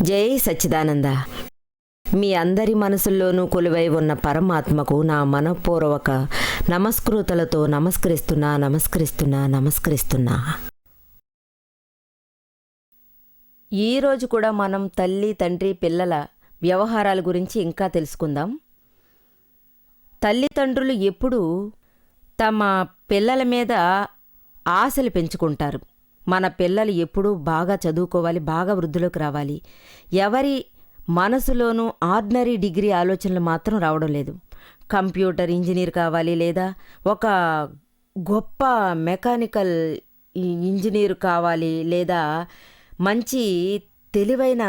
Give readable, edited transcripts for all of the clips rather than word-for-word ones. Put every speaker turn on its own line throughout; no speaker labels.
జై సచ్చిదానంద. మీ అందరి మనసుల్లోనూ కొలువై ఉన్న పరమాత్మకు నా మనఃపూర్వక నమస్కృతులతో నమస్కరిస్తున్నా. ఈరోజు కూడా మనం తల్లి, తండ్రి, పిల్లల వ్యవహారాల గురించి ఇంకా తెలుసుకుందాం. తల్లిదండ్రులు ఎప్పుడూ తమ పిల్లల మీద ఆశలు పెంచుకుంటారు. మన పిల్లలు ఎప్పుడూ బాగా చదువుకోవాలి, బాగా వృద్ధిలోకి రావాలి. ఎవరి మనసులోనూ ఆర్డినరీ డిగ్రీ ఆలోచనలు మాత్రం రావడం లేదు. కంప్యూటర్ ఇంజనీర్ కావాలి, లేదా ఒక గొప్ప మెకానికల్ ఇంజనీర్ కావాలి, లేదా మంచి తెలివైన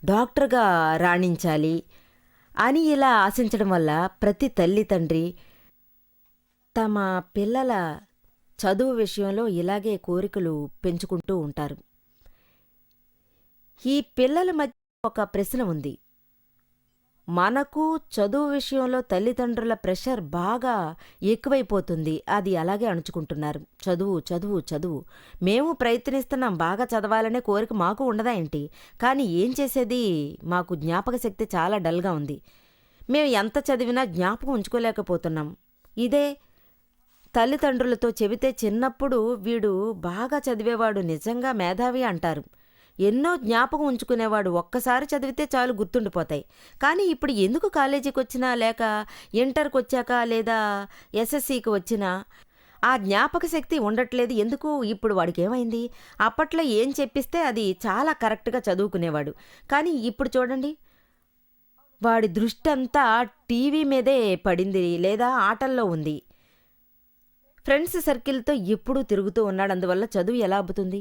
డాక్టర్గా రాణించాలి అని ఇలా ఆశించడం వల్ల ప్రతి తల్లి తండ్రి తమ పిల్లల చదువు విషయంలో ఇలాగే కోరికలు పెంచుకుంటూ ఉంటారు. ఈ పిల్లల మధ్య ఒక ప్రశ్న ఉంది. మనకు చదువు విషయంలో తల్లిదండ్రుల ప్రెషర్ బాగా ఎక్కువైపోతుంది. అది అలాగే అణుచుకుంటున్నారు. చదువు చదువు చదువు, మేము ప్రయత్నిస్తున్నాం, బాగా చదవాలనే కోరిక మాకు ఉండదా ఏంటి? కానీ ఏం చేసేది, మాకు జ్ఞాపక శక్తి చాలా డల్గా ఉంది. మేము ఎంత చదివినా జ్ఞాపకం ఉంచుకోలేకపోతున్నాం. ఇదే తల్లిదండ్రులతో చెబితే చిన్నప్పుడు వీడు బాగా చదివేవాడు, నిజంగా మేధావి అంటారు. ఎన్నో జ్ఞాపకం ఉంచుకునేవాడు, ఒక్కసారి చదివితే చాలు గుర్తుండిపోతాయి. కానీ ఇప్పుడు ఎందుకు కాలేజీకి వచ్చినా, లేక ఇంటర్కి వచ్చాక, లేదా ఎస్ఎస్సికి వచ్చినా ఆ జ్ఞాపక శక్తి ఉండట్లేదు. ఎందుకు? ఇప్పుడు వాడికి ఏమైంది? అప్పట్లో ఏం చెప్పిస్తే అది చాలా కరెక్ట్గా చదువుకునేవాడు. కానీ ఇప్పుడు చూడండి, వాడి దృష్టి అంతా టీవీ మీదే పడింది, లేదా ఆటల్లో ఉంది. ఫ్రెండ్స్ సర్కిల్తో ఎప్పుడూ తిరుగుతూ ఉన్నాడు. అందువల్ల చదువు ఎలా అబ్బుతుంది?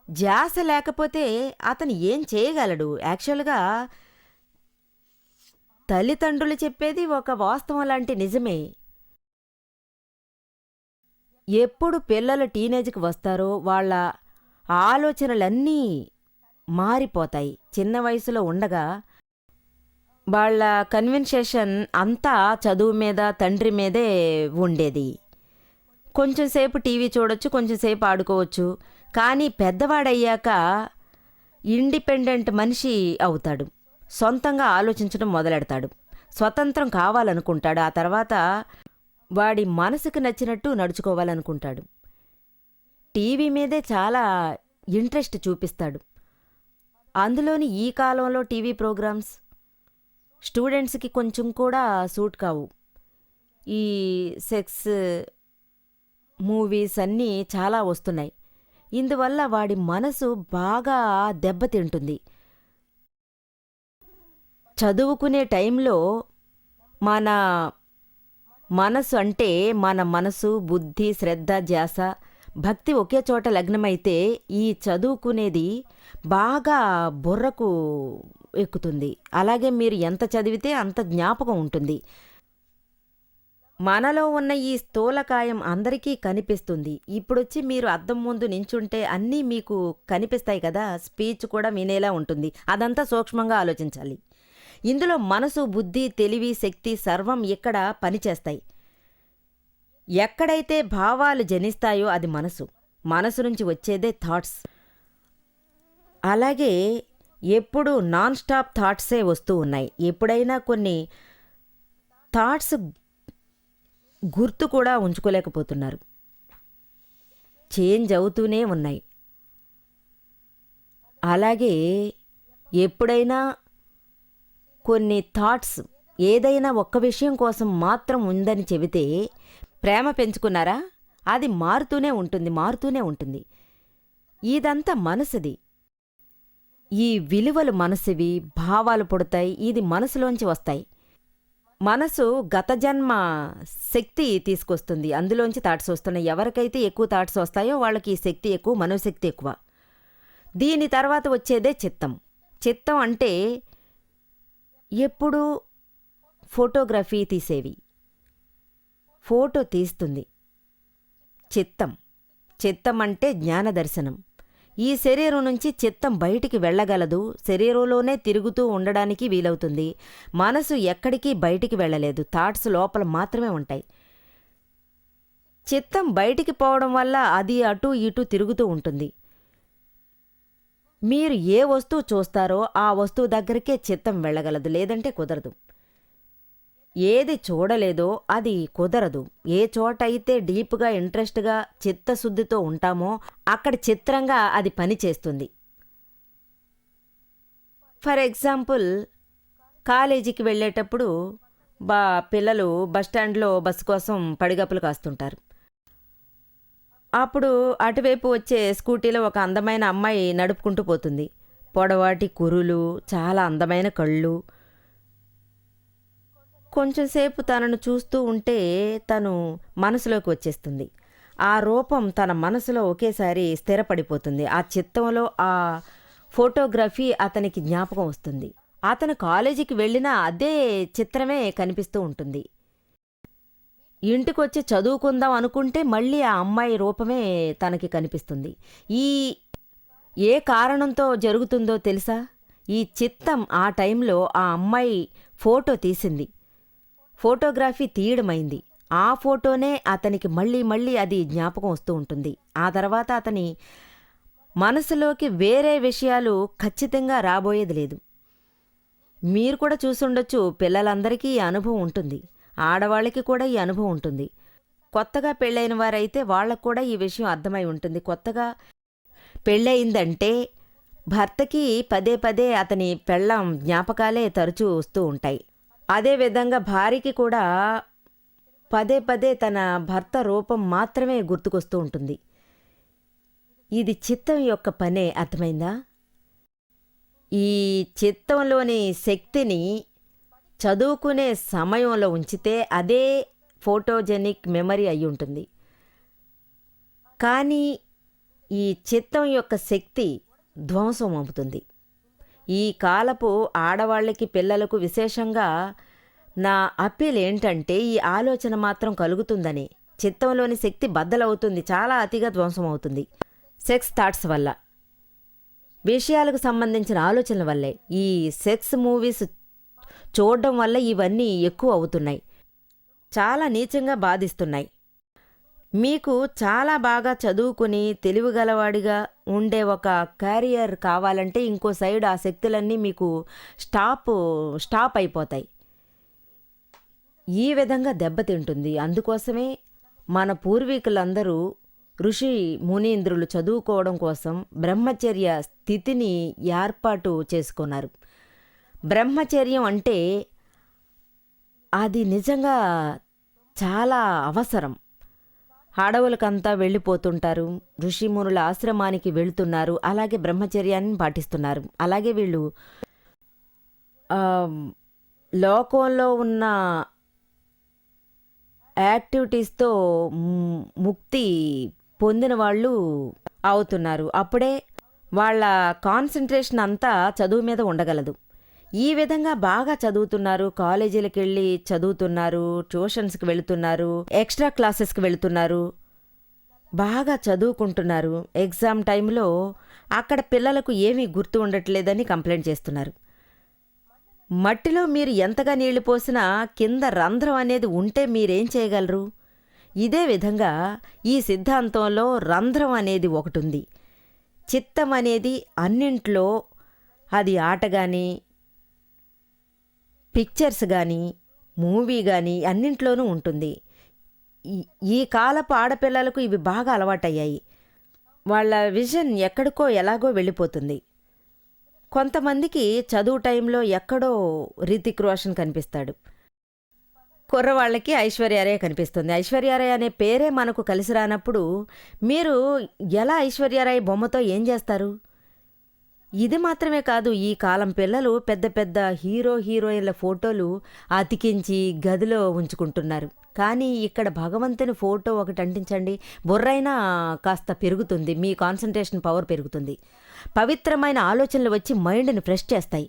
ధ్యాస లేకపోతే అతను ఏం చేయగలడు? యాక్చువల్గా తల్లిదండ్రులు చెప్పేది ఒక వాస్తవం లాంటి నిజమే. ఎప్పుడు పిల్లలు టీనేజ్కి వస్తారో వాళ్ళ ఆలోచనలన్నీ మారిపోతాయి. చిన్న వయసులో ఉండగా వాళ్ళ కన్వెన్సేషన్ అంతా చదువు మీద, తండ్రి మీదే ఉండేది. కొంచెంసేపు టీవీ చూడొచ్చు, కొంచెంసేపు ఆడుకోవచ్చు. కానీ పెద్దవాడయ్యాక ఇండిపెండెంట్ మనిషి అవుతాడు. సొంతంగా ఆలోచించడం మొదలెడతాడు. స్వతంత్రం కావాలనుకుంటాడు. ఆ తర్వాత వాడి మనసుకు నచ్చినట్టు నడుచుకోవాలనుకుంటాడు. టీవీ మీదే చాలా ఇంట్రెస్ట్ చూపిస్తాడు. అందులోని ఈ కాలంలో టీవీ ప్రోగ్రామ్స్ స్టూడెంట్స్కి కొంచెం కూడా సూట్ కావు. ఈ సెక్స్ మూవీస్ అన్నీ చాలా వస్తున్నాయి. ఇందువల్ల వాడి మనసు బాగా దెబ్బతింటుంది. చదువుకునే టైంలో మన మనసు అంటే మన మనసు, బుద్ధి, శ్రద్ధ, ధ్యాస, భక్తి ఒకే చోట లగ్నమైతే ఈ చదువుకునేది బాగా బుర్రకు ఎక్కుతుంది. అలాగే మీరు ఎంత చదివితే అంత జ్ఞాపకం ఉంటుంది. మనలో ఉన్న ఈ స్థూలకాయం అందరికీ కనిపిస్తుంది. ఇప్పుడొచ్చి మీరు అద్దం ముందు నించుంటే అన్నీ మీకు కనిపిస్తాయి కదా. స్పీచ్ కూడా వినేలా ఉంటుంది. అదంతా సూక్ష్మంగా ఆలోచించాలి. ఇందులో మనసు, బుద్ధి, తెలివి, శక్తి సర్వం ఇక్కడ పనిచేస్తాయి. ఎక్కడైతే భావాలు జనిస్తాయో అది మనసు. మనసు నుంచి వచ్చేదే థాట్స్. అలాగే ఎప్పుడు నాన్ స్టాప్ థాట్సే వస్తూ ఉన్నాయి. ఎప్పుడైనా కొన్ని థాట్స్ గుర్తు కూడా ఉంచుకోలేకపోతున్నారు. చేంజ్ అవుతూనే ఉన్నాయి. అలాగే ఎప్పుడైనా కొన్ని థాట్స్ ఏదైనా ఒక్క విషయం కోసం మాత్రం ఉందని చెబితే ప్రేమ పెంచుకున్నారా? అది మారుతూనే ఉంటుంది. ఇదంతా మనసుది. ఈ విలువలు మనసువి, భావాలు పుడతాయి. ఇది మనసులోంచి వస్తాయి. మనసు గత జన్మ శక్తి తీసుకొస్తుంది. అందులోంచి థాట్స్ వస్తున్నాయి. ఎవరికైతే ఎక్కువ థాట్స్ వస్తాయో వాళ్ళకి ఈ శక్తి ఎక్కువ, మనోశక్తి ఎక్కువ. దీని తర్వాత వచ్చేదే చిత్తం. చిత్తం అంటే ఎప్పుడూ ఫోటోగ్రఫీ తీసేవి. ఫోటో తీస్తుంది చిత్తం అంటే జ్ఞానదర్శనం. ఈ శరీరం నుంచి చిత్తం బయటికి వెళ్ళగలదు. శరీరంలోనే తిరుగుతూ ఉండడానికి వీలవుతుంది. మనసు ఎక్కడికి బయటికి వెళ్ళలేదు. థాట్స్ లోపల మాత్రమే ఉంటాయి. చిత్తం బయటికి పోవడం వల్ల అది అటూ ఇటూ తిరుగుతూ ఉంటుంది. మీరు ఏ వస్తువు చూస్తారో ఆ వస్తువు దగ్గరికే చిత్తం వెళ్ళగలదు, లేదంటే కుదరదు. ఏది చూడలేదో అది కుదరదు. ఏ చోటైతే డీప్గా ఇంట్రెస్ట్గా చిత్తశుద్ధితో ఉంటామో అక్కడ చిత్రంగా అది పని చేస్తుంది. ఫర్ ఎగ్జాంపుల్, కాలేజీకి వెళ్ళేటప్పుడు బా పిల్లలు బస్టాండ్లో బస్సు కోసం పడిగప్పులు కాస్తుంటారు. అప్పుడు అటువైపు వచ్చే స్కూటీలో ఒక అందమైన అమ్మాయి నడుపుకుంటూ పోతుంది. పొడవాటి కురులు, చాలా అందమైన కళ్ళు. కొంచెంసేపు తనను చూస్తూ ఉంటే తను మనసులోకి వచ్చేస్తుంది. ఆ రూపం తన మనసులో ఒకేసారి స్థిరపడిపోతుంది. ఆ చిత్తంలో ఆ ఫోటోగ్రఫీ అతనికి జ్ఞాపకం వస్తుంది. అతను కాలేజీకి వెళ్ళినా అదే చిత్రమే కనిపిస్తూ ఉంటుంది. ఇంటికొచ్చి చదువుకుందాం అనుకుంటే మళ్ళీ ఆ అమ్మాయి రూపమే తనకి కనిపిస్తుంది. ఈ ఏ కారణంతో జరుగుతుందో తెలుసా? ఈ చిత్తం ఆ టైంలో ఆ అమ్మాయి ఫోటో తీసింది, ఫోటోగ్రఫీ తీయడమైంది. ఆ ఫోటోనే అతనికి మళ్ళీ మళ్ళీ అది జ్ఞాపకం వస్తూ ఉంటుంది. ఆ తర్వాత అతని మనసులోకి వేరే విషయాలు ఖచ్చితంగా రాబోయేది లేదు. మీరు కూడా చూసుండొచ్చు, పిల్లలందరికీ ఈ అనుభవం ఉంటుంది, ఆడవాళ్ళకి కూడా ఈ అనుభవం ఉంటుంది. కొత్తగా పెళ్ళైన వారైతే వాళ్ళకు కూడా ఈ విషయం అర్థమై ఉంటుంది. కొత్తగా పెళ్ళయిందంటే భర్తకి పదే పదే అతని పెళ్ళాం జ్ఞాపకాలే తరచూ వస్తూ ఉంటాయి. అదేవిధంగా భార్యకి కూడా పదే పదే తన భర్త రూపం మాత్రమే గుర్తుకొస్తూ ఉంటుంది. ఇది చిత్తం యొక్క పనే, అర్థమైందా? ఈ చిత్తంలోని శక్తిని చదువుకునే సమయంలో ఉంచితే అదే ఫోటోజెనిక్ మెమరీ అయి ఉంటుంది. కానీ ఈ చిత్తం యొక్క శక్తి ధ్వంసం అవుతుంది. ఈ కాలపు ఆడవాళ్ళకి, పిల్లలకు విశేషంగా నా అప్పీల్ ఏంటంటే ఈ ఆలోచన మాత్రం కలుగుతుందని. చిత్తంలోని శక్తి బద్దలవుతుంది, చాలా అతిగా ధ్వంసం అవుతుంది. సెక్స్ థాట్స్ వల్ల, విషయాలకు సంబంధించిన ఆలోచనల వల్లే. ఈ సెక్స్ మూవీస్ చూడడం వల్ల ఇవన్నీ ఎక్కువ అవుతున్నాయి, చాలా నీచంగా బాధిస్తున్నాయి. మీకు చాలా బాగా చదువుకుని తెలివిగలవాడిగా ఉండే ఒక క్యారియర్ కావాలంటే ఇంకో సైడ్ ఆ శక్తులన్నీ మీకు స్టాప్ అయిపోతాయి. ఈ విధంగా దెబ్బతింటుంది. అందుకోసమే మన పూర్వీకులందరూ ఋషి మునీంద్రులు చదువుకోవడం కోసం బ్రహ్మచర్య స్థితిని ఏర్పాటు చేసుకున్నారు. బ్రహ్మచర్యం అంటే అది నిజంగా చాలా అవసరం. అడవులకంతా వెళ్ళిపోతుంటారు, ఋషిమునుల ఆశ్రమానికి వెళుతున్నారు, అలాగే బ్రహ్మచర్యాన్ని పాటిస్తున్నారు. అలాగే వీళ్ళు లోకంలో ఉన్న యాక్టివిటీస్తో ముక్తి పొందిన వాళ్ళు అవుతున్నారు. అప్పుడే వాళ్ళ కాన్సన్ట్రేషన్ అంతా చదువు మీద ఉండగలదు. ఈ విధంగా బాగా చదువుతున్నారు, కాలేజీలకు వెళ్ళి చదువుతున్నారు, ట్యూషన్స్కి వెళుతున్నారు, ఎక్స్ట్రా క్లాసెస్కి వెళుతున్నారు, బాగా చదువుకుంటున్నారు. ఎగ్జామ్ టైంలో అక్కడ పిల్లలకు ఏమీ గుర్తు ఉండట్లేదని కంప్లైంట్ చేస్తున్నారు. మట్టిలో మీరు ఎంతగా నీళ్లు పోసినా కింద రంధ్రం అనేది ఉంటే మీరేం చేయగలరు? ఇదే విధంగా ఈ సిద్ధాంతంలో రంధ్రం అనేది ఒకటి ఉంది. చిత్తం అనేది అన్నింట్లో, అది ఆట కానీ, పిక్చర్స్ కానీ, మూవీ కానీ అన్నింట్లోనూ ఉంటుంది. ఈ కాలపు ఆడపిల్లలకు ఇవి బాగా అలవాటయ్యాయి. వాళ్ళ విజన్ ఎక్కడికో ఎలాగో వెళ్ళిపోతుంది. కొంతమందికి చదువు టైంలో ఎక్కడో రితిక్ రోషన్ కనిపిస్తాడు, కుర్రవాళ్ళకి ఐశ్వర్యారాయ్ కనిపిస్తుంది. ఐశ్వర్యారాయ్ అనే పేరే మనకు కలిసి రానప్పుడు మీరు ఎలా ఐశ్వర్యారాయ్ బొమ్మతో ఏం చేస్తారు? ఇది మాత్రమే కాదు, ఈ కాలం పిల్లలు పెద్ద పెద్ద హీరోయిన్ల ఫోటోలు అతికించి గదిలో ఉంచుకుంటున్నారు. కానీ ఇక్కడ భగవంతుని ఫోటో ఒకటి అంటించండి, బుర్రైనా కాస్త పెరుగుతుంది, మీ కాన్సన్ట్రేషన్ పవర్ పెరుగుతుంది, పవిత్రమైన ఆలోచనలు వచ్చి మైండ్ని ఫ్రెష్ చేస్తాయి.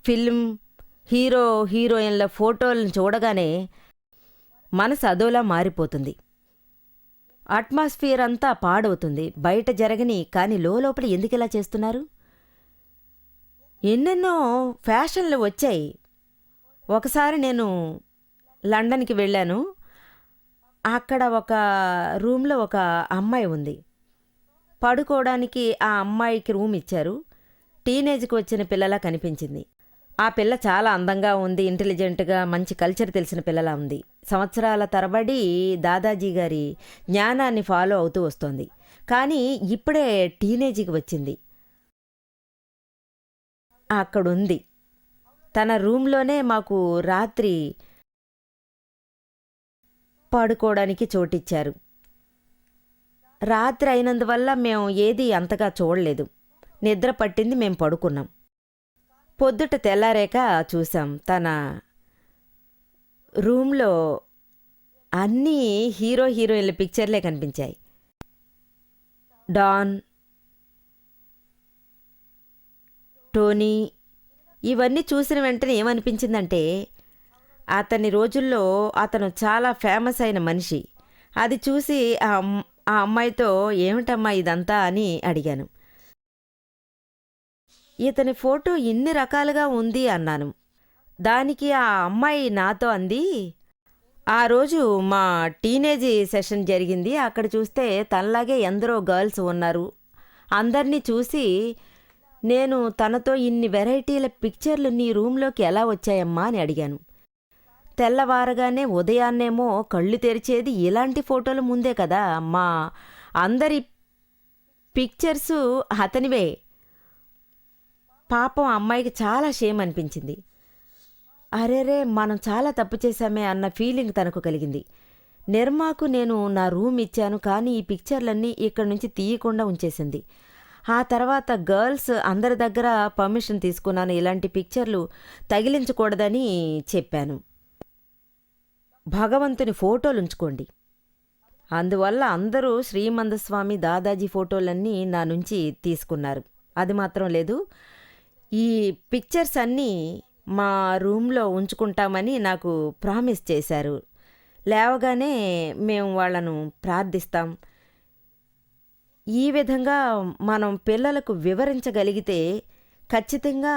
ఫిల్మ్ హీరోయిన్ల ఫోటోలను చూడగానే మనసు అదోలా మారిపోతుంది, అట్మాస్ఫియర్ అంతా పాడవుతుంది. బయట జరగని కానీ లోపల ఎందుకు ఇలా చేస్తున్నారు? ఎన్నెన్నో ఫ్యాషన్లు వచ్చాయి. ఒకసారి నేను లండన్కి వెళ్ళాను. అక్కడ ఒక రూమ్లో ఒక అమ్మాయి ఉంది, పడుకోవడానికి ఆ అమ్మాయికి రూమ్ ఇచ్చారు. టీనేజ్కి వచ్చిన పిల్లలా కనిపించింది. ఆ పిల్ల చాలా అందంగా ఉంది, ఇంటెలిజెంట్గా, మంచి కల్చర్ తెలిసిన పిల్లలా ఉంది. సంవత్సరాల తరబడి దాదాజీ గారి జ్ఞానాన్ని ఫాలో అవుతూ వస్తోంది. కానీ ఇప్పుడే టీనేజీకి వచ్చింది. అక్కడుంది. తన రూంలోనే మాకు రాత్రి పడుకోవడానికి చోటిచ్చారు. రాత్రి అయినందువల్ల మేము ఏదీ అంతగా చూడలేదు. నిద్ర పట్టింది, మేం పడుకున్నాం. పొద్దుట తెల్లారాక చూసాం తన రూంలో అన్నీ హీరో హీరోయిన్ల పిక్చర్లే కనిపించాయి. డాన్, టోనీ, ఇవన్నీ చూసిన వెంటనే ఏమనిపించిందంటే అతని రోజుల్లో అతను చాలా ఫేమస్ అయిన మనిషి. అది చూసి ఆ అమ్మాయితో ఏమిటమ్మా ఇదంతా అని అడిగాను. ఇతని ఫోటో ఇన్ని రకాలుగా ఉంది అన్నాను. దానికి ఆ అమ్మాయి నాతో అంది, ఆ రోజు మా టీనేజీ సెషన్ జరిగింది, అక్కడ చూస్తే తనలాగే ఎందరో గర్ల్స్ ఉన్నారు. అందర్నీ చూసి నేను తనతో ఇన్ని వెరైటీల పిక్చర్లు నీ రూంలోకి ఎలా వచ్చాయమ్మా అని అడిగాను. తెల్లవారగానే ఉదయాన్నేమో కళ్ళు తెరిచేది ఇలాంటి ఫోటోల ముందే కదా, మా అందరి పిక్చర్సు అతనివే. పాపం అమ్మాయికి చాలా షేమ్ అనిపించింది. అరేరే మనం చాలా తప్పు చేశామే అన్న ఫీలింగ్ తనకు కలిగింది. నిర్మాకు నేను నా రూమ్ ఇచ్చాను, కానీ ఈ పిక్చర్లన్నీ ఇక్కడి నుంచి తీయకుండా ఉంచేసింది. ఆ తర్వాత గర్ల్స్ అందరి దగ్గర పర్మిషన్ తీసుకున్నాను, ఇలాంటి పిక్చర్లు తగిలించకూడదని చెప్పాను. భగవంతుని ఫోటోలుంచుకోండి. అందువల్ల అందరూ శ్రీమందస్వామి దాదాజీ ఫోటోలన్నీ నా నుంచి తీసుకున్నారు. అది మాత్రం లేదు, ఈ పిక్చర్స్ అన్నీ మా రూంలో ఉంచుకుంటామని నాకు ప్రామిస్ చేశారు. లేవగానే మేము వాళ్లను ప్రార్థిస్తాం. ఈ విధంగా మనం పిల్లలకు వివరించగలిగితే ఖచ్చితంగా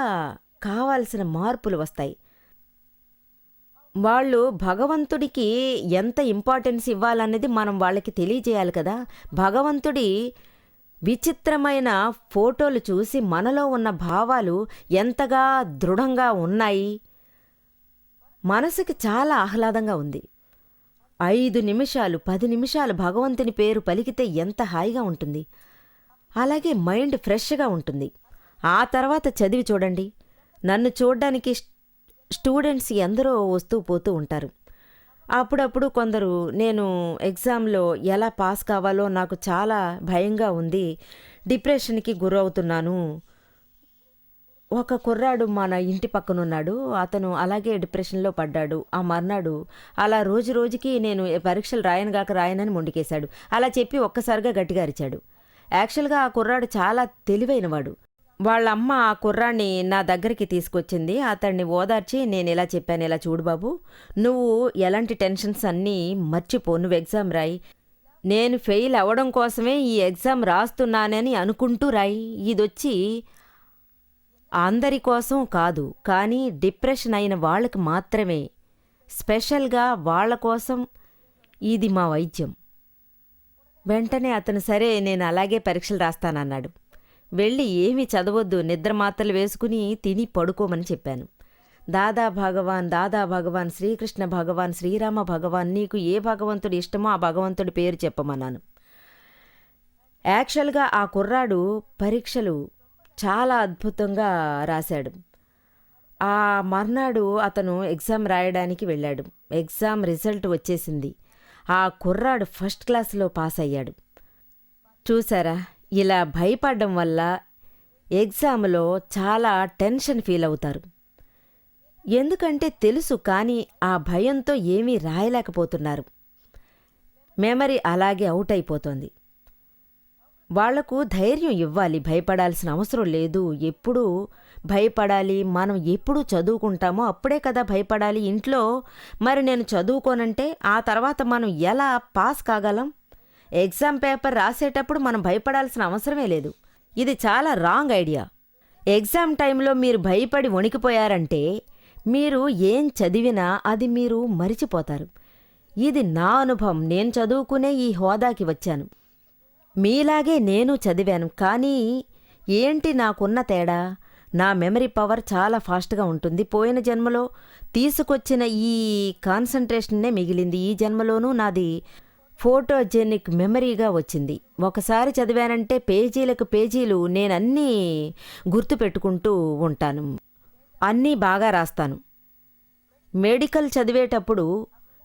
కావాల్సిన మార్పులు వస్తాయి. వాళ్ళు భగవంతుడికి ఎంత ఇంపార్టెన్స్ ఇవ్వాలన్నది మనం వాళ్ళకి తెలియజేయాలి కదా. భగవంతుడి విచిత్రమైన ఫోటోలు చూసి మనలో ఉన్న భావాలు ఎంతగా దృఢంగా ఉన్నాయి. మనసుకి చాలా ఆహ్లాదంగా ఉంది. 5 నిమిషాలు 10 నిమిషాలు భగవంతుని పేరు పలికితే ఎంత హాయిగా ఉంటుంది. అలాగే మైండ్ ఫ్రెష్గా ఉంటుంది. ఆ తర్వాత చదివి చూడండి. నన్ను చూడ్డానికి స్టూడెంట్స్ ఎందరో వస్తూ పోతూ ఉంటారు. అప్పుడప్పుడు కొందరు నేను ఎగ్జామ్లో ఎలా పాస్ కావాలో నాకు చాలా భయంగా ఉంది, డిప్రెషన్కి గురవుతున్నాను. ఒక కుర్రాడు మన ఇంటి పక్కనున్నాడు, అతను అలాగే డిప్రెషన్లో పడ్డాడు. ఆ మర్నాడు అలా రోజు రోజుకి నేను పరీక్షలు రాయనని మొండికేశాడు. అలా చెప్పి ఒక్కసారిగా గట్టిగా అరిచాడు. యాక్చువల్గా ఆ కుర్రాడు చాలా తెలివైనవాడు. వాళ్ళమ్మ ఆ కుర్రాన్ని నా దగ్గరికి తీసుకొచ్చింది. అతన్ని ఓదార్చి నేను ఇలా చెప్పాను, ఇలా చూడు బాబు, నువ్వు ఎలాంటి టెన్షన్స్ అన్నీ మర్చిపో, నువ్వు ఎగ్జామ్ రాయి. నేను ఫెయిల్ అవ్వడం కోసమే ఈ ఎగ్జామ్ రాస్తున్నానని అనుకుంటూ రాయి. ఇదొచ్చి అందరి కోసం కాదు, కానీ డిప్రెషన్ అయిన వాళ్ళకి మాత్రమే, స్పెషల్గా వాళ్ళ కోసం ఇది మా వైద్యం. వెంటనే అతను సరే నేను అలాగే పరీక్షలు రాస్తానన్నాడు. వెళ్ళి ఏమీ చదవొద్దు, నిద్ర మాత్రలు వేసుకుని తిని పడుకోమని చెప్పాను. దాదా భగవాన్, శ్రీకృష్ణ భగవాన్, శ్రీరామ భగవాన్, నీకు ఏ భగవంతుడు ఇష్టమో ఆ భగవంతుడి పేరు చెప్పమన్నాను. యాక్చువల్గా ఆ కుర్రాడు పరీక్షలు చాలా అద్భుతంగా రాశాడు. ఆ మర్నాడు అతను ఎగ్జామ్ రాయడానికి వెళ్ళాడు. ఎగ్జామ్ రిజల్ట్ వచ్చేసింది. ఆ కుర్రాడు ఫస్ట్ క్లాస్లో పాస్ అయ్యాడు. చూసారా, ఇలా భయపడడం వల్ల ఎగ్జామ్లో చాలా టెన్షన్ ఫీల్ అవుతారు. ఎందుకంటే తెలుసు, కానీ ఆ భయంతో ఏమీ రాయలేకపోతున్నారు. మెమరీ అలాగే అవుట్ అయిపోతోంది. వాళ్లకు ధైర్యం ఇవ్వాలి, భయపడాల్సిన అవసరం లేదు. ఎప్పుడూ భయపడాలి, మనం ఎప్పుడు చదువుకుంటామో అప్పుడే కదా భయపడాలి. ఇంట్లో మరి నేను చదువుకోనంటే ఆ తర్వాత మనం ఎలా పాస్ కాగలం? ఎగ్జామ్ పేపర్ రాసేటప్పుడు మనం భయపడాల్సిన అవసరమే లేదు. ఇది చాలా రాంగ్ ఐడియా. ఎగ్జామ్ టైంలో మీరు భయపడి వణికిపోయారంటే మీరు ఏం చదివినా అది మీరు మరిచిపోతారు. ఇది నా అనుభవం. నేను చదువుకునే ఈ హోదాకి వచ్చాను. మీలాగే నేను చదివాను, కానీ ఏంటి నాకున్న తేడా? నా మెమరీ పవర్ చాలా ఫాస్ట్గా ఉంటుంది. పోయిన జన్మలో తీసుకొచ్చిన ఈ కాన్సంట్రేషన్నే మిగిలింది. ఈ జన్మలోనూ నాది ఫోటోజెనిక్ మెమరీగా వచ్చింది. ఒకసారి చదివానంటే పేజీలకు పేజీలు నేనన్నీ గుర్తుపెట్టుకుంటూ ఉంటాను. అన్నీ బాగా రాస్తాను. మెడికల్ చదివేటప్పుడు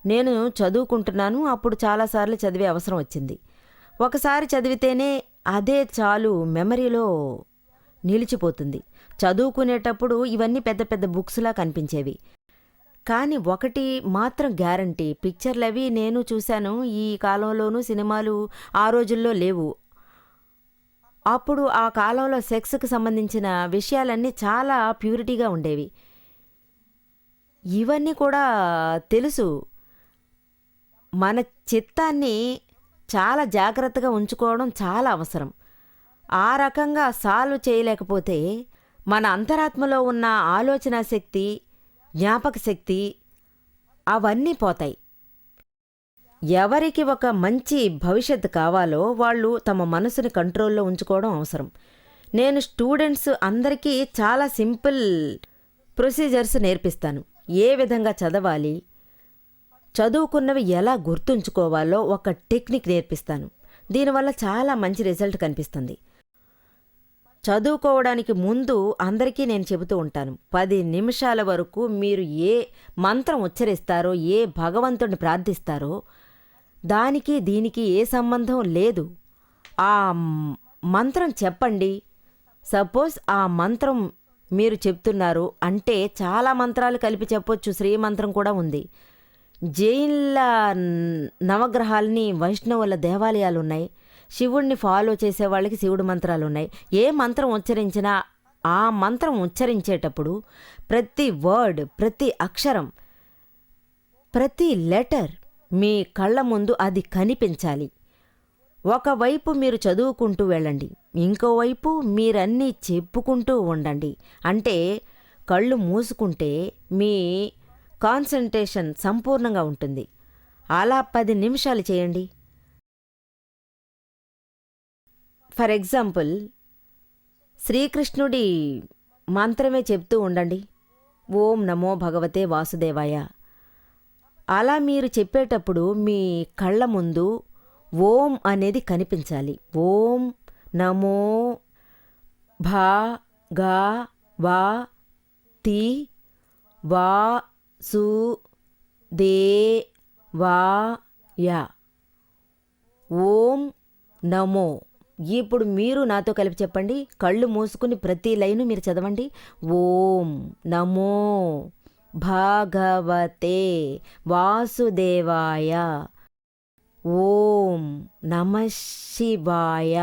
నేను చదువుకుంటున్నాను. అప్పుడు చాలాసార్లు చదివే అవసరం వచ్చింది. ఒకసారి చదివితేనే అదే చాలు మెమరీలో నిలిచిపోతుంది. చదువుకునేటప్పుడు ఇవన్నీ పెద్ద పెద్ద బుక్స్లా కనిపించేవి. కానీ ఒకటి మాత్రం గ్యారంటీ, పిక్చర్లవి నేను చూశాను. ఈ కాలంలోనూ సినిమాలు ఆ రోజుల్లో లేవు. అప్పుడు ఆ కాలంలో సెక్స్కి సంబంధించిన విషయాలన్నీ చాలా ప్యూరిటీగా ఉండేవి. ఇవన్నీ కూడా తెలుసు. మన చిత్తాన్ని చాలా జాగ్రత్తగా ఉంచుకోవడం చాలా అవసరం. ఆ రకంగా సాల్వ్ చేయలేకపోతే మన అంతరాత్మలో ఉన్న ఆలోచన శక్తి, జ్ఞాపక శక్తి అవన్నీ పోతాయి. ఎవరికి ఒక మంచి భవిష్యత్తు కావాలో వాళ్ళు తమ మనసుని కంట్రోల్లో ఉంచుకోవడం అవసరం. నేను స్టూడెంట్స్ అందరికీ చాలా సింపుల్ ప్రొసీజర్స్ నేర్పిస్తాను. ఏ విధంగా చదవాలి, చదువుకున్నవి ఎలా గుర్తుంచుకోవాలో ఒక టెక్నిక్ నేర్పిస్తాను. దీనివల్ల చాలా మంచి రిజల్ట్ కనిపిస్తుంది. చదువుకోవడానికి ముందు అందరికీ నేను చెబుతూ ఉంటాను, 10 నిమిషాల వరకు మీరు ఏ మంత్రం ఉచ్చరిస్తారో, ఏ భగవంతుడిని ప్రార్థిస్తారో దానికి దీనికి ఏ సంబంధం లేదు. ఆ మంత్రం చెప్పండి. సపోజ్ ఆ మంత్రం మీరు చెప్తున్నారు అంటే చాలా మంత్రాలు కలిపి చెప్పొచ్చు. శ్రీమంత్రం కూడా ఉంది. జైన్ల నవగ్రహాలని, వైష్ణవుల దేవాలయాలున్నాయి. శివుణ్ణి ఫాలో చేసే వాళ్ళకి శివుడు మంత్రాలున్నాయి. ఏ మంత్రం ఉచ్చరించినా ఆ మంత్రం ఉచ్చరించేటప్పుడు ప్రతి వర్డ్, ప్రతి అక్షరం, ప్రతి లెటర్ మీ కళ్ళ ముందు అది కనిపించాలి. ఒకవైపు మీరు చదువుకుంటూ వెళ్ళండి, ఇంకోవైపు మీరన్నీ చెప్పుకుంటూ ఉండండి. అంటే కళ్ళు మూసుకుంటే మీ కాన్సంట్రేషన్ సంపూర్ణంగా ఉంటుంది. అలా 10 నిమిషాలు చేయండి. ఫర్ ఎగ్జాంపుల్, శ్రీకృష్ణుడి మంత్రమే చెప్తూ ఉండండి, ఓం నమో భగవతే వాసుదేవాయ. అలా మీరు చెప్పేటప్పుడు మీ కళ్ళ ముందు ఓం అనేది కనిపించాలి. ఓం నమో భా వా తి వా సు దే వా యా. ఓం నమో. ఇప్పుడు మీరు నాతో కలిపి చెప్పండి. కళ్ళు మూసుకుని ప్రతి లైను మీరు చదవండి. ఓం నమో భగవతే వాసుదేవాయ. ఓం నమః శివాయ.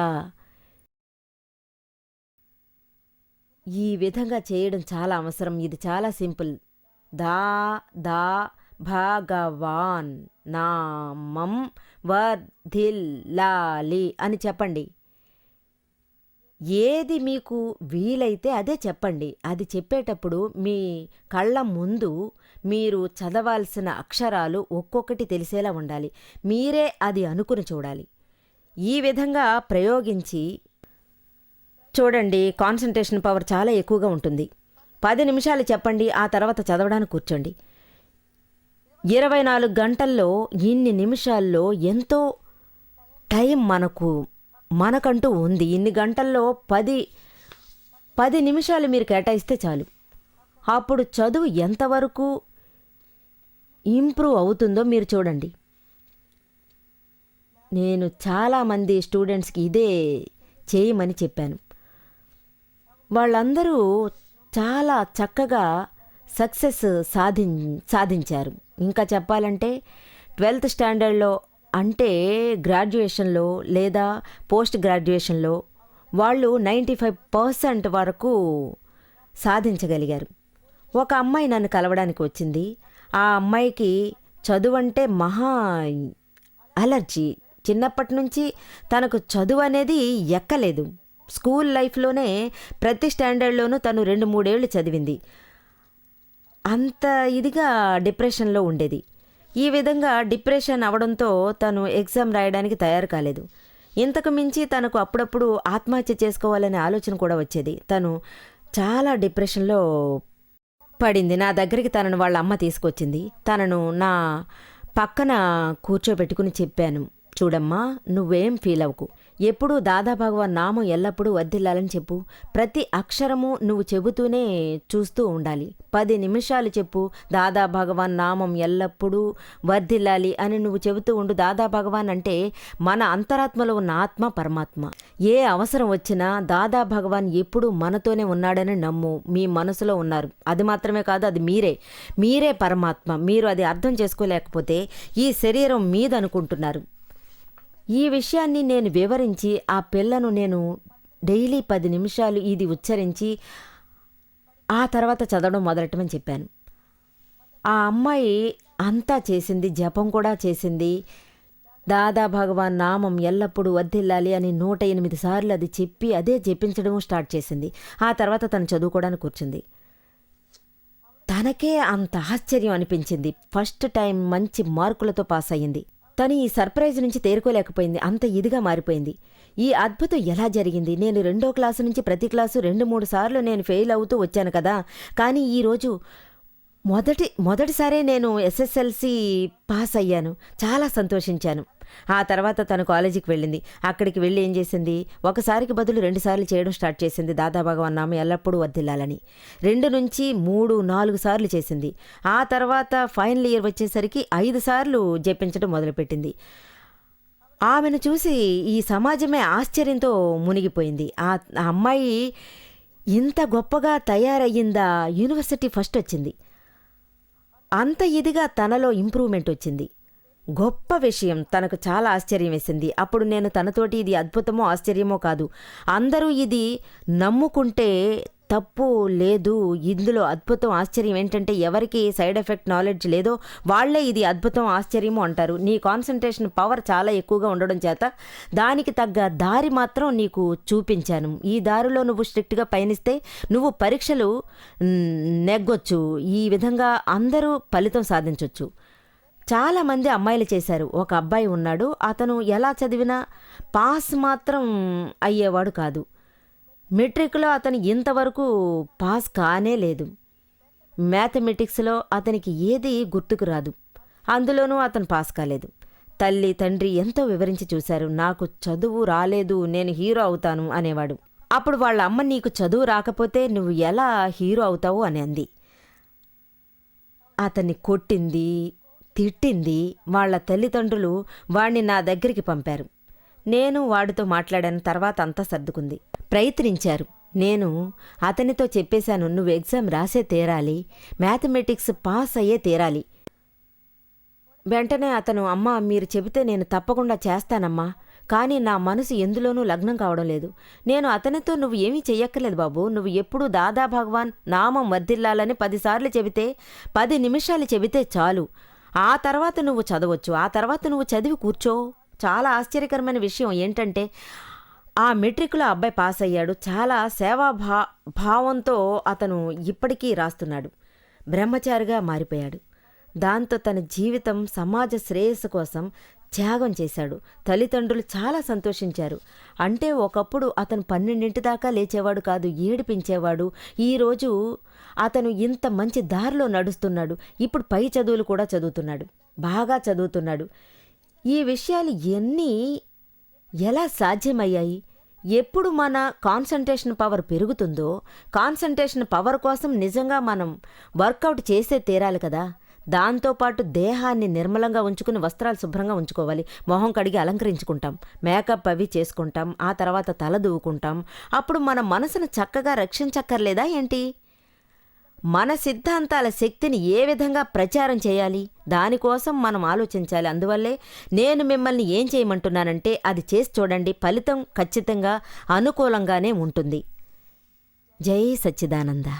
ఈ విధంగా చేయడం చాలా అవసరం. ఇది చాలా సింపుల్. దా భగవాన్ నామం వర్ధిల్లాలి అని చెప్పండి. ఏది మీకు వీలైతే అదే చెప్పండి. అది చెప్పేటప్పుడు మీ కళ్ళ ముందు మీరు చదవాల్సిన అక్షరాలు ఒక్కొక్కటి తెలిసేలా ఉండాలి. మీరే అది అనుకుని చూడాలి. ఈ విధంగా ప్రయోగించి చూడండి, కాన్సంట్రేషన్ పవర్ చాలా ఎక్కువగా ఉంటుంది. 10 నిమిషాలు చెప్పండి, ఆ తర్వాత చదవడానికి కూర్చోండి. 24 గంటల్లో ఇన్ని నిమిషాల్లో ఎంతో టైం మనకంటూ ఉంది. ఇన్ని గంటల్లో 10 నిమిషాలు మీరు కేటాయిస్తే చాలు. అప్పుడు చదువు ఎంతవరకు ఇంప్రూవ్ అవుతుందో మీరు చూడండి. నేను చాలామంది స్టూడెంట్స్కి ఇదే చేయమని చెప్పాను. వాళ్ళందరూ చాలా చక్కగా సక్సెస్ సాధించారు. ఇంకా చెప్పాలంటే 12th స్టాండర్డ్లో అంటే గ్రాడ్యుయేషన్లో లేదా పోస్ట్ గ్రాడ్యుయేషన్లో వాళ్ళు 95% వరకు సాధించగలిగారు. ఒక అమ్మాయి నన్ను కలవడానికి వచ్చింది. ఆ అమ్మాయికి చదువు అంటే మహా అలర్జీ. చిన్నప్పటి నుంచి తనకు చదువు అనేది ఎక్కలేదు. స్కూల్ లైఫ్లోనే ప్రతి స్టాండర్డ్లోనూ తను 2-3 ఏళ్ళు చదివింది. అంత ఇదిగా డిప్రెషన్లో ఉండేది. ఈ విధంగా డిప్రెషన్ అవడంతో తను ఎగ్జామ్ రాయడానికి తయారు కాలేదు. ఇంతకు మించి తనకు అప్పుడప్పుడు ఆత్మహత్య చేసుకోవాలనే ఆలోచన కూడా వచ్చేది. తను చాలా డిప్రెషన్‌లో పడింది. నా దగ్గరికి తనను వాళ్ళ అమ్మ తీసుకొచ్చింది. తనను నా పక్కన కూర్చోబెట్టుకుని చెప్పాను. చూడమ్మా, నువ్వేం ఫీల్ అవ్వకు. ఎప్పుడూ దాదాభగవాన్ నామం ఎల్లప్పుడూ వర్ధిల్లాలని చెప్పు. ప్రతి అక్షరము నువ్వు చెబుతూనే చూస్తూ ఉండాలి. 10 నిమిషాలు చెప్పు, దాదాభగవాన్ నామం ఎల్లప్పుడూ వర్ధిల్లాలి అని నువ్వు చెబుతూ ఉండు. దాదాభగవాన్ అంటే మన అంతరాత్మలో ఉన్న ఆత్మ, పరమాత్మ. ఏ అవసరం వచ్చినా దాదాభగవాన్ ఎప్పుడూ మనతోనే ఉన్నాడని నమ్ము. మీ మనసులో ఉన్నారు. అది మాత్రమే కాదు, అది మీరే పరమాత్మ. మీరు అది అర్థం చేసుకోలేకపోతే ఈ శరీరం మీదనుకుంటున్నారు. ఈ విషయాన్ని నేను వివరించి ఆ పిల్లను నేను డైలీ 10 నిమిషాలు ఇది ఉచ్చరించి ఆ తర్వాత చదవడం మొదలెట్టమని చెప్పాను. ఆ అమ్మాయి అంతా చేసింది, జపం కూడా చేసింది. దాదాభగవాన్ నామం ఎల్లప్పుడూ వర్ధిల్లాలి అని 108 సార్లు అది చెప్పి అదే జపించడం స్టార్ట్ చేసింది. ఆ తర్వాత తను చదువుకోవడానికి కూర్చుంది. తనకే అంత ఆశ్చర్యం అనిపించింది. ఫస్ట్ టైం మంచి మార్కులతో పాస్ అయ్యింది. తను ఈ సర్ప్రైజ్ నుంచి తేరుకోలేకపోయింది. అంత ఇదిగా మారిపోయింది. ఈ అద్భుతం ఎలా జరిగింది? నేను 2వ క్లాసు నుంచి ప్రతి క్లాసు 2-3 సార్లు నేను ఫెయిల్ అవుతూ వచ్చాను కదా. కానీ ఈరోజు మొదటిసారే నేను ఎస్ఎస్ఎల్సి పాస్ అయ్యాను. చాలా సంతోషించాను. ఆ తర్వాత తను కాలేజీకి వెళ్ళింది. అక్కడికి వెళ్ళి ఏం చేసింది? ఒకసారికి బదులు 2 సార్లు చేయడం స్టార్ట్ చేసింది. దాదాభగవాన్ నామం ఎల్లప్పుడూ వర్ధిల్లాలని 2 నుంచి 3, 4 సార్లు చేసింది. ఆ తర్వాత ఫైనల్ ఇయర్ వచ్చేసరికి 5 సార్లు జపించడం మొదలుపెట్టింది. ఆమెను చూసి ఈ సమాజమే ఆశ్చర్యంతో మునిగిపోయింది. ఆ అమ్మాయి ఇంత గొప్పగా తయారయ్యిందా? యూనివర్సిటీ ఫస్ట్ వచ్చింది. అంత ఇదిగా తనలో ఇంప్రూవ్మెంట్ వచ్చింది. గొప్ప విషయం. తనకు చాలా ఆశ్చర్యం వేసింది. అప్పుడు నేను తనతోటి ఇది అద్భుతమో ఆశ్చర్యమో కాదు, అందరూ ఇది నమ్ముకుంటే తప్పు లేదు. ఇందులో అద్భుతం ఆశ్చర్యం ఏంటంటే ఎవరికి సైడ్ ఎఫెక్ట్ నాలెడ్జ్ లేదో వాళ్లే ఇది అద్భుతం ఆశ్చర్యము అంటారు. నీ కాన్సన్ట్రేషన్ పవర్ చాలా ఎక్కువగా ఉండడం చేత దానికి తగ్గ దారి మాత్రం నీకు చూపించాను. ఈ దారిలో నువ్వు స్ట్రిక్ట్గా పయనిస్తే నువ్వు పరీక్షలు నెగ్గొచ్చు. ఈ విధంగా అందరూ ఫలితం సాధించవచ్చు. చాలామంది అమ్మాయిలు చేశారు. ఒక అబ్బాయి ఉన్నాడు. అతను ఎలా చదివినా పాస్ మాత్రం అయ్యేవాడు కాదు. మెట్రిక్లో అతను ఇంతవరకు పాస్ కానే లేదు. మ్యాథమెటిక్స్లో అతనికి ఏది గుర్తుకు రాదు. అందులోనూ అతను పాస్ కాలేదు. తల్లి తండ్రి ఎంతో వివరించి చూశారు. నాకు చదువు రాలేదు, నేను హీరో అవుతాను అనేవాడు. అప్పుడు వాళ్ళ అమ్మ, నీకు చదువు రాకపోతే నువ్వు ఎలా హీరో అవుతావు అని అంది. అతన్ని కొట్టింది, తిట్టింది. వాళ్ళ తల్లిదండ్రులు వాణ్ణి నా దగ్గరికి పంపారు. నేను వాడితో మాట్లాడాను. తర్వాత అంతా సర్దుకుంది. ప్రయత్నించారు. నేను అతనితో చెప్పేశాను, నువ్వు ఎగ్జామ్ రాసే తీరాలి, మ్యాథమెటిక్స్ పాస్ అయ్యే తీరాలి. వెంటనే అతను, అమ్మా మీరు చెబితే నేను తప్పకుండా చేస్తానమ్మా, కానీ నా మనసు ఎందులోనూ లగ్నం కావడం లేదు. నేను అతనితో, నువ్వు ఏమీ చెయ్యక్కర్లేదు బాబు, నువ్వు ఎప్పుడూ దాదాభగవాన్ నామం వర్ధిల్లాలని 10 సార్లు చెబితే 10 నిమిషాలు చెబితే చాలు. ఆ తర్వాత నువ్వు చదవచ్చు. ఆ తర్వాత నువ్వు చదివి కూర్చో. చాలా ఆశ్చర్యకరమైన విషయం ఏంటంటే ఆ మెట్రిక్లో అబ్బాయి పాస్ అయ్యాడు. చాలా భావంతో అతను ఇప్పటికీ రాస్తున్నాడు. బ్రహ్మచారిగా మారిపోయాడు. దాంతో తన జీవితం సమాజ శ్రేయస్సు కోసం త్యాగం చేశాడు. తల్లిదండ్రులు చాలా సంతోషించారు. అంటే ఒకప్పుడు అతను 12 దాకా లేచేవాడు కాదు, ఏడిపించేవాడు. ఈరోజు అతను ఇంత మంచి దారిలో నడుస్తున్నాడు. ఇప్పుడు పై చదువులు కూడా చదువుతున్నాడు, బాగా చదువుతున్నాడు. ఈ విషయాలు ఎలా సాధ్యమయ్యాయి? ఎప్పుడు మన కాన్సంట్రేషన్ పవర్ పెరుగుతుందో, కాన్సంట్రేషన్ పవర్ కోసం నిజంగా మనం వర్కౌట్ చేసే తీరాలి కదా. దాంతోపాటు దేహాన్ని నిర్మలంగా ఉంచుకుని వస్త్రాలు శుభ్రంగా ఉంచుకోవాలి. మొహం కడిగి అలంకరించుకుంటాం, మేకప్ అవి చేసుకుంటాం, ఆ తర్వాత తల దువ్వుకుంటాం. అప్పుడు మన మనసును చక్కగా రక్షించక్కర్లేదా ఏంటి? మన సిద్ధాంతాల శక్తిని ఏ విధంగా ప్రచారం చేయాలి, దానికోసం మనం ఆలోచించాలి. అందువల్లే నేను మిమ్మల్ని ఏం చేయమంటున్నానంటే అది చేసి చూడండి, ఫలితం ఖచ్చితంగా అనుకూలంగానే ఉంటుంది. జై సచ్చిదానంద.